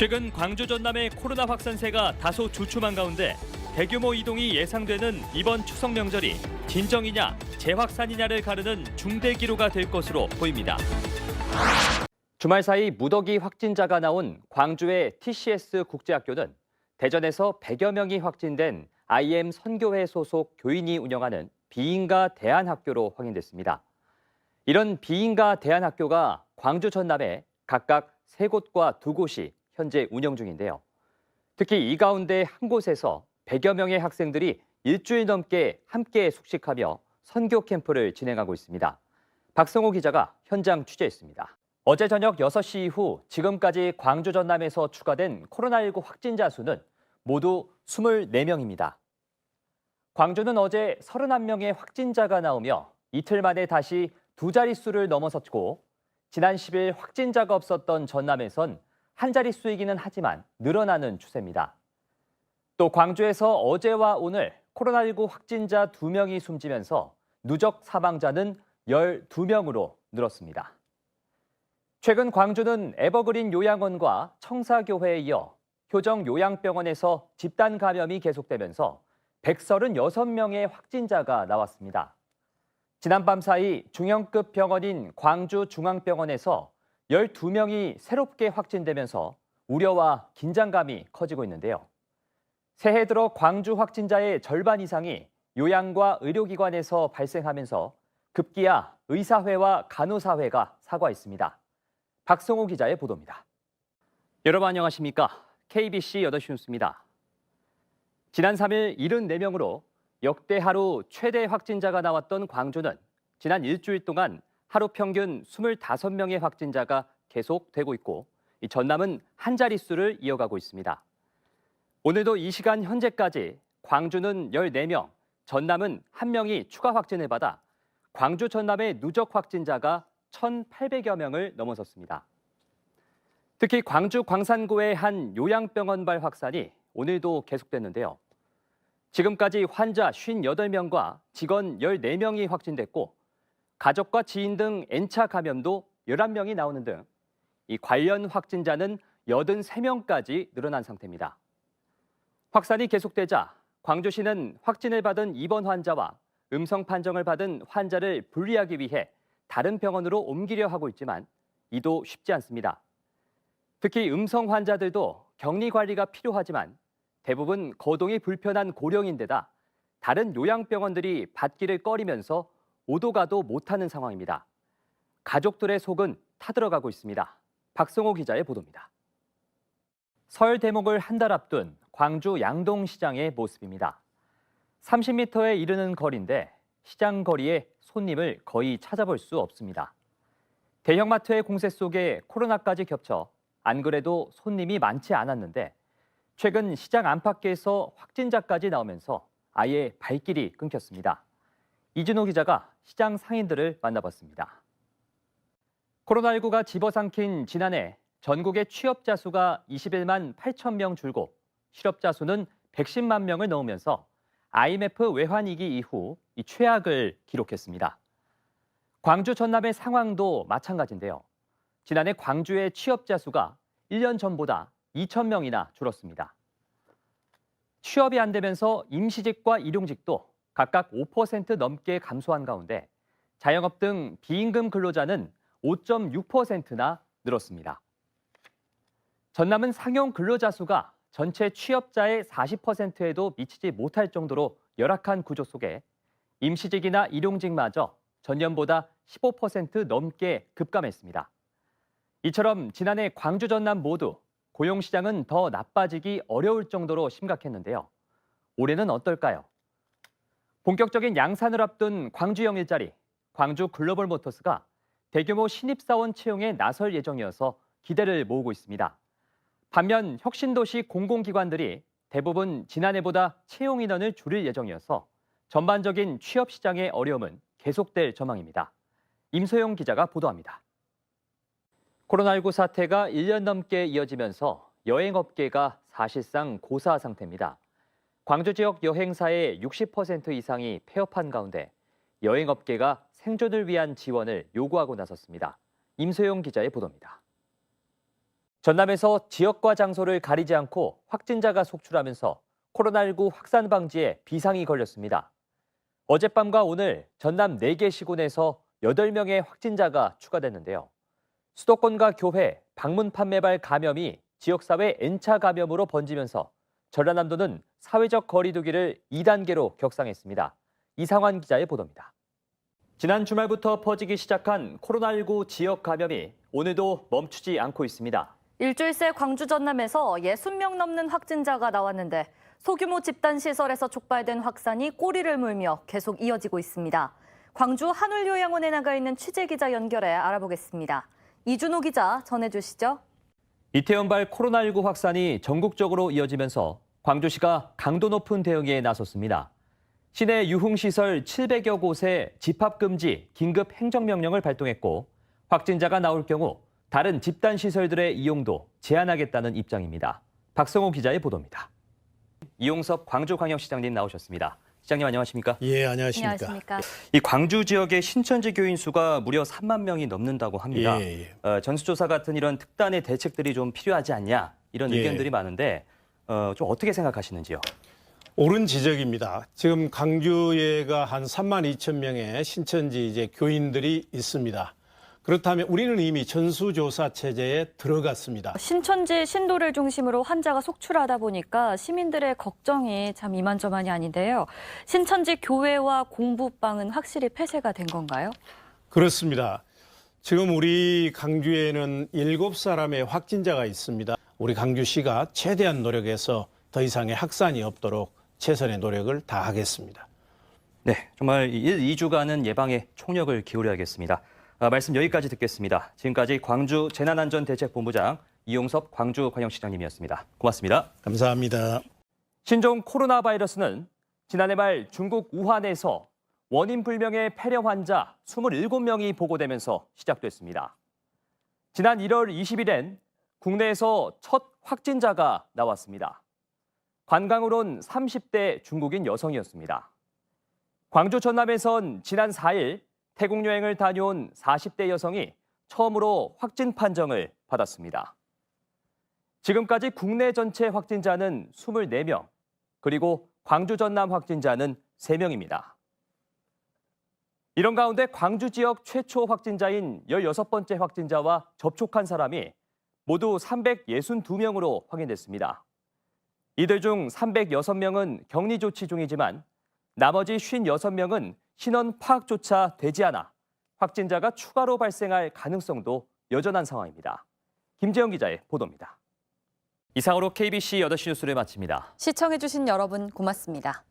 최근 광주 전남의 코로나 확산세가 다소 주춤한 가운데 대규모 이동이 예상되는 이번 추석 명절이 진정이냐 재확산이냐를 가르는 중대 기로가 될 것으로 보입니다. 주말 사이 무더기 확진자가 나온 광주의 TCS 국제학교는 대전에서 100여 명이 확진된 IM 선교회 소속 교인이 운영하는 비인가 대안학교로 확인됐습니다. 이런 비인가 대안학교가 광주 전남에 각각 3곳과 2곳이 현재 운영 중인데요. 특히 이 가운데 한 곳에서 100여 명의 학생들이 일주일 넘게 함께 숙식하며 선교 캠프를 진행하고 있습니다. 박성호 기자가 현장 취재했습니다. 어제 저녁 6시 이후 지금까지 광주 전남에서 추가된 코로나19 확진자 수는 모두 24명입니다. 광주는 어제 31명의 확진자가 나오며 이틀 만에 다시 두 자릿수를 넘어섰고 지난 10일 확진자가 없었던 전남에선 한 자릿수이기는 하지만 늘어나는 추세입니다. 또 광주에서 어제와 오늘 코로나19 확진자 2명이 숨지면서 누적 사망자는 12명으로 늘었습니다. 최근 광주는 에버그린 요양원과 청사교회에 이어 효정 요양병원에서 집단 감염이 계속되면서 136명의 확진자가 나왔습니다. 지난밤 사이 중형급 병원인 광주중앙병원에서 12명이 새롭게 확진되면서 우려와 긴장감이 커지고 있는데요. 새해 들어 광주 확진자의 절반 이상이 요양과 의료기관에서 발생하면서 급기야 의사회와 간호사회가 사과했습니다. 박성호 기자의 보도입니다. 여러분 안녕하십니까? KBC 8시 뉴스입니다. 지난 3일 74명으로 역대 하루 최대 확진자가 나왔던 광주는 지난 일주일 동안 하루 평균 25명의 확진자가 계속되고 있고 전남은 한 자릿수를 이어가고 있습니다. 오늘도 이 시간 현재까지 광주는 14명, 전남은 1명이 추가 확진을 받아 광주 전남의 누적 확진자가 1,800여 명을 넘어섰습니다. 특히 광주 광산구의 한 요양병원발 확산이 오늘도 계속됐는데요. 지금까지 환자 58명과 직원 14명이 확진됐고 가족과 지인 등 N차 감염도 11명이 나오는 등 이 관련 확진자는 83명까지 늘어난 상태입니다. 확산이 계속되자 광주시는 확진을 받은 입원 환자와 음성 판정을 받은 환자를 분리하기 위해 다른 병원으로 옮기려 하고 있지만 이도 쉽지 않습니다. 특히 음성 환자들도 격리 관리가 필요하지만 대부분 거동이 불편한 고령인데다 다른 요양병원들이 받기를 꺼리면서 오도 가도 못하는 상황입니다. 가족들의 속은 타들어가고 있습니다. 박성호 기자의 보도입니다. 설 대목을 한 달 앞둔 광주 양동시장의 모습입니다. 30m에 이르는 거리인데 시장 거리에 손님을 거의 찾아볼 수 없습니다. 대형마트의 공세 속에 코로나까지 겹쳐 안 그래도 손님이 많지 않았는데 최근 시장 안팎에서 확진자까지 나오면서 아예 발길이 끊겼습니다. 이진호 기자가 시장 상인들을 만나봤습니다. 코로나19가 집어삼킨 지난해 전국의 취업자 수가 21만 8천 명 줄고 실업자 수는 110만 명을 넘으면서 IMF 외환위기 이후 최악을 기록했습니다. 광주 전남의 상황도 마찬가지인데요. 지난해 광주의 취업자 수가 1년 전보다 2천 명이나 줄었습니다. 취업이 안 되면서 임시직과 일용직도 각각 5% 넘게 감소한 가운데 자영업 등 비임금 근로자는 5.6%나 늘었습니다. 전남은 상용 근로자 수가 전체 취업자의 40%에도 미치지 못할 정도로 열악한 구조 속에 임시직이나 일용직마저 전년보다 15% 넘게 급감했습니다. 이처럼 지난해 광주 전남 모두 고용시장은 더 나빠지기 어려울 정도로 심각했는데요. 올해는 어떨까요? 본격적인 양산을 앞둔 광주형 일자리, 광주 글로벌 모터스가 대규모 신입사원 채용에 나설 예정이어서 기대를 모으고 있습니다. 반면 혁신도시 공공기관들이 대부분 지난해보다 채용 인원을 줄일 예정이어서 전반적인 취업 시장의 어려움은 계속될 전망입니다. 임소영 기자가 보도합니다. 코로나19 사태가 1년 넘게 이어지면서 여행업계가 사실상 고사 상태입니다. 광주 지역 여행사의 60% 이상이 폐업한 가운데 여행업계가 생존을 위한 지원을 요구하고 나섰습니다. 임소영 기자의 보도입니다. 전남에서 지역과 장소를 가리지 않고 확진자가 속출하면서 코로나19 확산 방지에 비상이 걸렸습니다. 어젯밤과 오늘 전남 4개 시군에서 8명의 확진자가 추가됐는데요. 수도권과 교회, 방문 판매발 감염이 지역사회 N차 감염으로 번지면서 전라남도는 사회적 거리 두기를 2단계로 격상했습니다. 이상환 기자의 보도입니다. 지난 주말부터 퍼지기 시작한 코로나19 지역 감염이 오늘도 멈추지 않고 있습니다. 일주일 새 광주 전남에서 60명 넘는 확진자가 나왔는데 소규모 집단시설에서 촉발된 확산이 꼬리를 물며 계속 이어지고 있습니다. 광주 한울요양원에 나가 있는 취재기자 연결해 알아보겠습니다. 이준호 기자 전해주시죠. 이태원발 코로나19 확산이 전국적으로 이어지면서 광주시가 강도 높은 대응에 나섰습니다. 시내 유흥시설 700여 곳에 집합금지 긴급 행정명령을 발동했고 확진자가 나올 경우 다른 집단시설들의 이용도 제한하겠다는 입장입니다. 박성호 기자의 보도입니다. 이용섭 광주광역시장님 나오셨습니다. 시장님 안녕하십니까? 예, 안녕하십니까? 안녕하십니까? 이 광주 지역의 신천지 교인 수가 무려 3만 명이 넘는다고 합니다. 예. 전수조사 같은 이런 특단의 대책들이 좀 필요하지 않냐 이런 예. 의견들이 많은데 좀 어떻게 생각하시는지요? 옳은 지적입니다. 지금 광주에가 한 3만 2천 명의 신천지 이제 교인들이 있습니다. 그렇다면 우리는 이미 전수조사 체제에 들어갔습니다. 신천지 신도를 중심으로 환자가 속출하다 보니까 시민들의 걱정이 참 이만저만이 아닌데요. 신천지 교회와 공부방은 확실히 폐쇄가 된 건가요? 그렇습니다. 지금 우리 광주에는 7사람의 확진자가 있습니다. 우리 광주시가 최대한 노력해서 더 이상의 확산이 없도록 최선의 노력을 다하겠습니다. 네, 정말 2주간은 예방에 총력을 기울여야겠습니다. 말씀 여기까지 듣겠습니다. 지금까지 광주 재난안전대책본부장 이용섭 광주광역시장님이었습니다. 고맙습니다. 감사합니다. 신종 코로나 바이러스는 지난해 말 중국 우한에서 원인 불명의 폐렴 환자 27명이 보고되면서 시작됐습니다. 지난 1월 20일엔 국내에서 첫 확진자가 나왔습니다. 관광을 온 30대 중국인 여성이었습니다. 광주 전남에선 지난 4일 태국 여행을 다녀온 40대 여성이 처음으로 확진 판정을 받았습니다. 지금까지 국내 전체 확진자는 24명, 그리고 광주 전남 확진자는 3명입니다. 이런 가운데 광주 지역 최초 확진자인 16번째 확진자와 접촉한 사람이 모두 362명으로 확인됐습니다. 이들 중 306명은 격리 조치 중이지만 나머지 56명은 신원 파악조차 되지 않아 확진자가 추가로 발생할 가능성도 여전한 상황입니다. 김재영 기자의 보도입니다. 이상으로 KBC 8시 뉴스를 마칩니다. 시청해주신 여러분 고맙습니다.